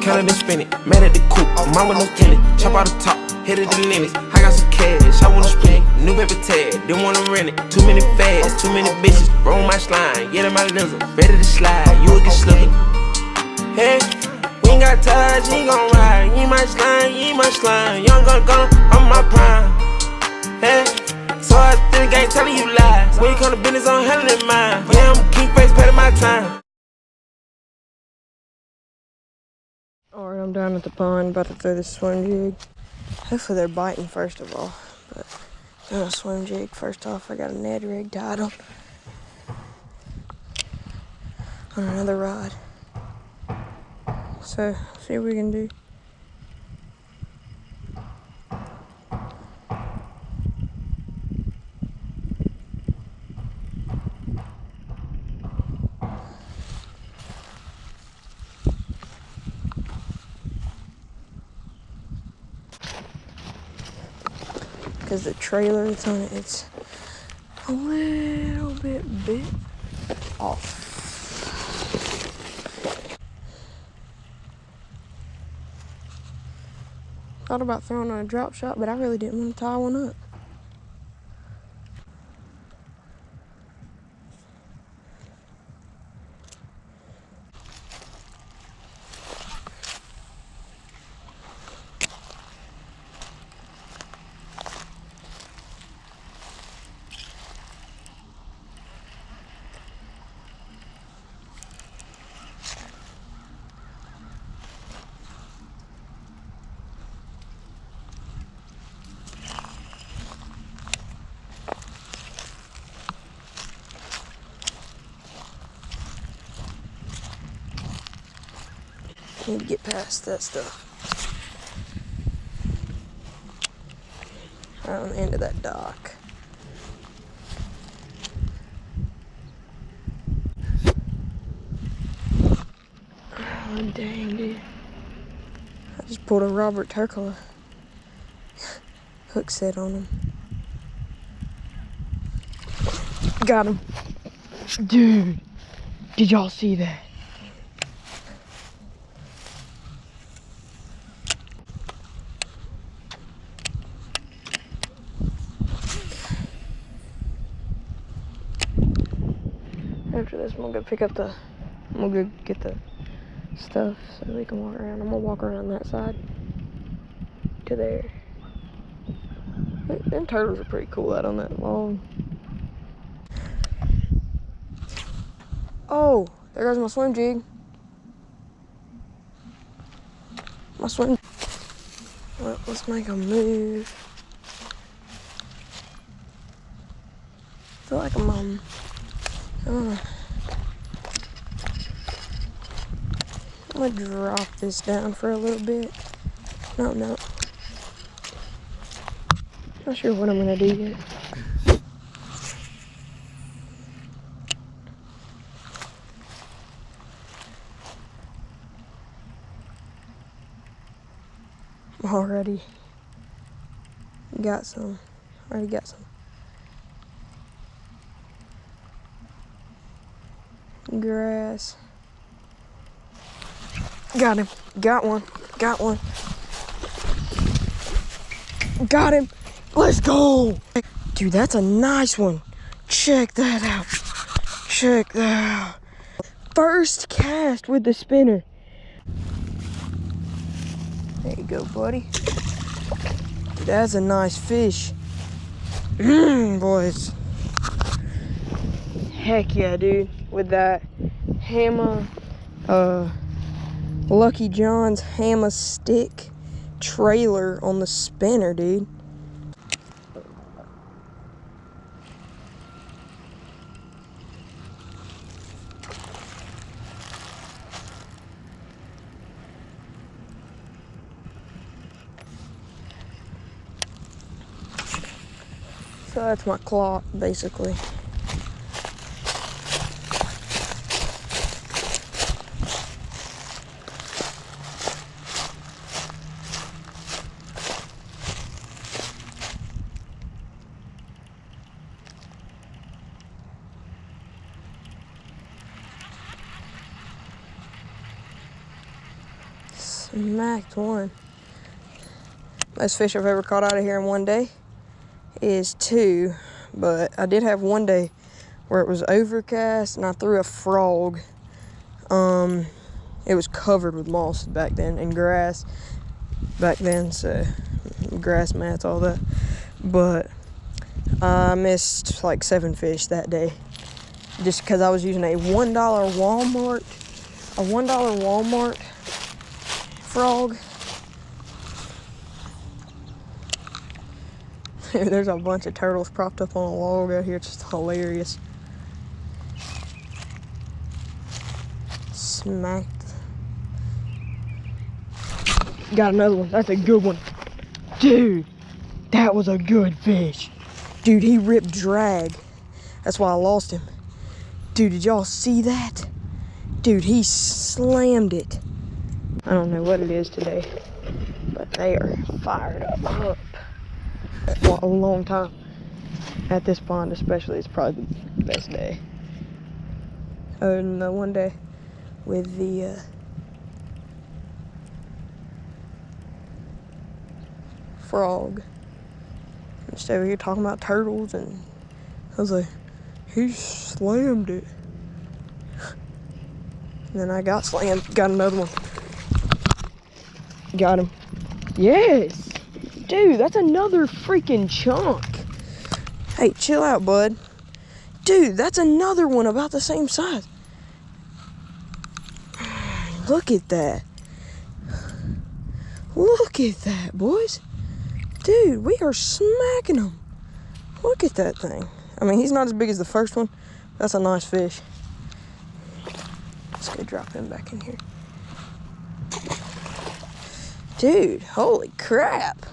counted and spent it. Mad at the coop, mine with no tenant. Chop out the top, hit it the limits. I got some cash, I wanna spend it. New paper tag, didn't wanna rent it. Too many fads, too many bitches. Roll my slime, yeah, my lizard. Ready to slide, you will get slippin'. Hey, we ain't got ties, you ain't gon' ride. You ain't my slime, you ain't my slime. Young gun, I'm my prime. Hey, so I think I ain't telling you lies. When you come to business, I'm handling mine. Yeah, I'm king face, paying my time. Alright, I'm down at the pond, about to throw this swim jig. Hopefully they're biting first of all. But doing a swim jig. First off, I got a Ned rig tied on another rod. So, see what we can do. Because the trailer that's on it, it's a little bit off. Thought about throwing on a drop shot, but I really didn't want to tie one up. Need to get past that stuff. Right on the end of that dock. Oh, dang, dude. I just pulled a Robert Turkle hook set on him. Got him. Dude, did y'all see that? After this, I'm gonna go get the stuff so we can walk around. I'm gonna walk around that side to there. Them turtles are pretty cool out on that log. Oh, there goes my swim jig. My swim. Well, let's make a move. I feel like I'm gonna drop this down for a little bit. No. Not sure what I'm gonna do yet. Already got some. Grass. Got him. Got one. Got him. Let's go. Dude, that's a nice one. Check that out. First cast with the spinner. There you go, buddy. Dude, that's a nice fish. Boys. Heck yeah, dude. With that Hammer, Lucky John's Hammer stick trailer on the spinner, dude. So that's my clock, basically. Smacked one. Most fish I've ever caught out of here in one day is 2, but I did have one day where it was overcast and I threw a frog. It was covered with moss back then and grass back then, so grass mats, all that. But I missed like 7 fish that day just because I was using a $1 Walmart frog. There's a bunch of turtles propped up on a log out here. It's just hilarious. Smacked. Got another one. That's a good one. Dude, that was a good fish. Dude, he ripped drag. That's why I lost him. Dude, did y'all see that? Dude, he slammed it. I don't know what it is today, but they are fired up. For a long time. At this pond especially, it's probably the best day. Other than the one day with the frog. I'm just over here talking about turtles, and I was like, he slammed it. And then I got slammed. Got another one. Got him. Yes! Dude, that's another freaking chunk. Hey, chill out, bud. Dude, that's another one about the same size. Look at that. Look at that, boys. Dude, we are smacking them. Look at that thing. I mean, he's not as big as the first one. That's a nice fish. Let's go drop him back in here. Dude, holy crap.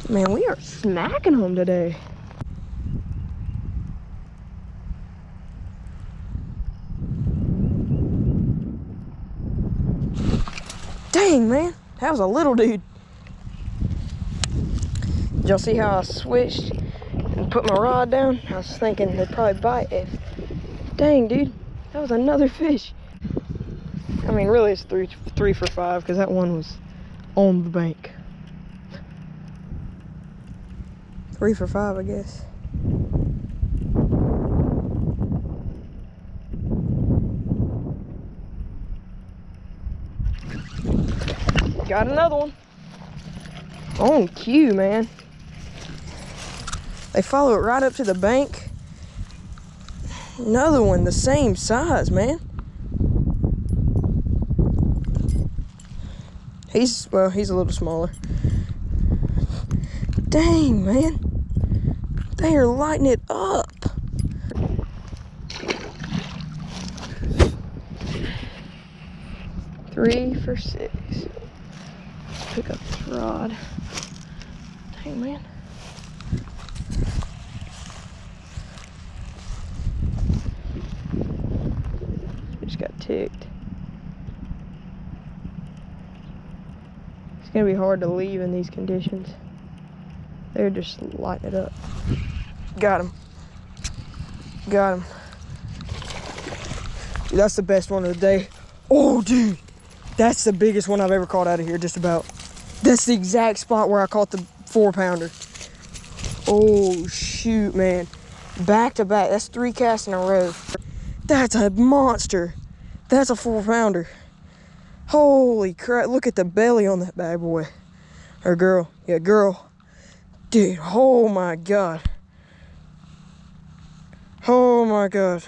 Man, we are smacking them today. Dang, man. That was a little dude. Did y'all see how I switched and put my rod down? I was thinking they'd probably bite if... Dang, dude. That was another fish. I mean, really it's three for 5 because that one was on the bank. 3 for 5, I guess. Got another one. On cue, man. They follow it right up to the bank. Another one the same size, man. He's a little smaller. Dang, man. They are lighting it up. Three for 6. Pick up this rod. Dang, man. Just got ticked. It's gonna be hard to leave in these conditions. They're just lighting it up. Got him. Got him. Dude, that's the best one of the day. Oh, dude. That's the biggest one I've ever caught out of here, just about. That's the exact spot where I caught the 4-pounder. Oh, shoot, man. Back to back. That's 3 casts in a row. That's a monster. That's a 4-pounder. Holy crap. Look at the belly on that bad boy. Or girl. Yeah, girl. Dude, oh my God. Oh my God.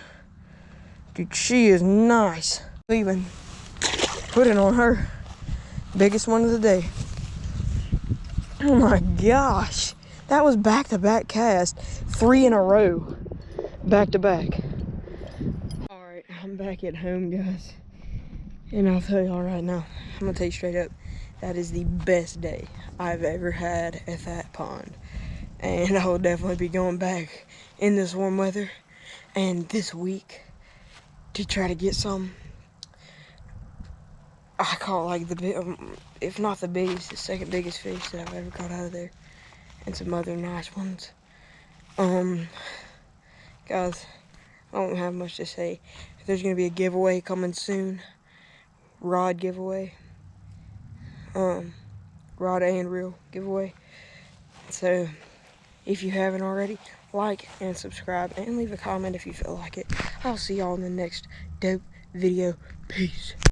Dude, she is nice. Even put it on her. Biggest one of the day. Oh my gosh. That was back-to-back cast. 3 in a row. Back-to-back. Alright, I'm back at home, guys. And I'll tell y'all right now, I'm gonna tell you straight up, that is the best day I've ever had at that pond. And I will definitely be going back in this warm weather and this week to try to get some. I call it like if not the biggest, the second biggest fish that I've ever caught out of there. And some other nice ones. Guys, I don't have much to say. There's gonna be a giveaway coming soon. Rod giveaway. rod and reel giveaway. So if you haven't already, like and subscribe and leave a comment if you feel like it. I'll see y'all in the next dope video. Peace.